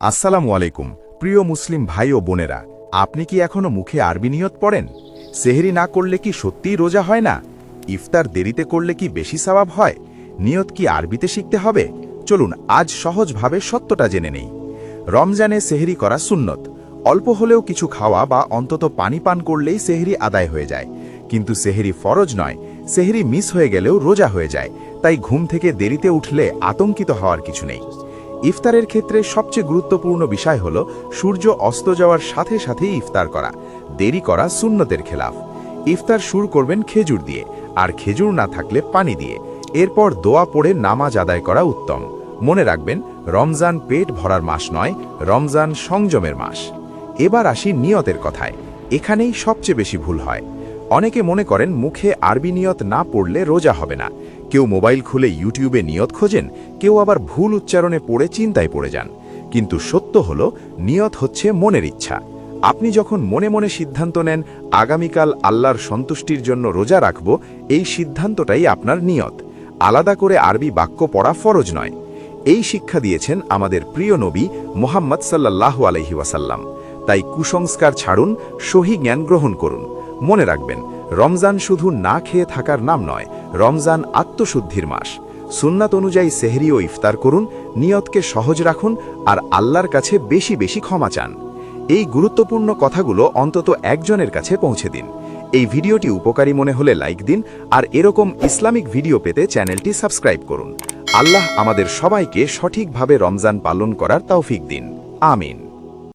আসসালামু আলাইকুম প্রিয় মুসলিম ভাই ও বোনেরা, আপনি কি এখনো মুখে আরবি নিয়ত পড়েন? সেহরি না করলে কি সত্যিই রোজা হয় না? ইফতার দেরিতে করলে কি বেশি সওয়াব হয়? নিয়ত কি আরবিতে শিখতে হবে? চলুন আজ সহজভাবে সত্যটা জেনে নেই। রমজানে সেহরি করা সুন্নত। অল্প হলেও কিছু খাওয়া বা অন্তত পানি পান করলেই সেহরি আদায় হয়ে যায়। কিন্তু সেহরি ফরজ নয়। সেহরি মিস হয়ে গেলেও রোজা হয়ে যায়। তাই ঘুম থেকে দেরিতে উঠলে আতঙ্কিত হওয়ার কিছু নেই। ইফতারের ক্ষেত্রে সবচেয়ে গুরুত্বপূর্ণ বিষয় হল সূর্য অস্ত যাওয়ার সাথে সাথেই ইফতার করা। দেরি করা সুন্নতের খেলাফ। ইফতার শুরু করবেন খেজুর দিয়ে, আর খেজুর না থাকলে পানি দিয়ে। এরপর দোয়া পড়ে নামাজ আদায় করা উত্তম। মনে রাখবেন, রমজান পেট ভরার মাস নয়, রমজান সংযমের মাস। এবার আসি নিয়তের কথায়। এখানেই সবচেয়ে বেশি ভুল হয়। অনেকে মনে করেন মুখে আরবি নিয়ত না পড়লে রোজা হবে না। কেউ মোবাইল খুলে ইউটিউবে নিয়ত খোঁজেন, কেউ আবার ভুল উচ্চারণে পড়ে চিন্তায় পড়ে যান। কিন্তু সত্য হলো, নিয়ত হচ্ছে মনের ইচ্ছা। আপনি যখন মনে মনে সিদ্ধান্ত নেন আগামীকাল আল্লাহর সন্তুষ্টির জন্য রোজা রাখব, এই সিদ্ধান্তটাই আপনার নিয়ত। আলাদা করে আরবি বাক্য পড়া ফরজ নয়। এই শিক্ষা দিয়েছেন আমাদের প্রিয় নবী মুহাম্মদ সাল্লাল্লাহু আলাইহি ওয়াসাল্লাম। তাই কুসংস্কার ছাড়ুন, সহি জ্ঞান গ্রহণ করুন। মনে রাখবেন, রমজান শুধু না খেয়ে থাকার নাম নয়, রমজান আত্মশুদ্ধির মাস। সুন্নাত অনুযায়ী সেহরি ও ইফতার করুন, নিয়তকে সহজ রাখুন, আর আল্লাহর কাছে বেশি বেশি ক্ষমা চান। এই গুরুত্বপূর্ণ কথাগুলো অন্তত একজনের কাছে পৌঁছে দিন। এই ভিডিওটি উপকারী মনে হলে লাইক দিন, আর এরকম ইসলামিক ভিডিও পেতে চ্যানেলটি সাবস্ক্রাইব করুন। আল্লাহ আমাদের সবাইকে সঠিকভাবে রমজান পালন করার তৌফিক দিন। আমিন।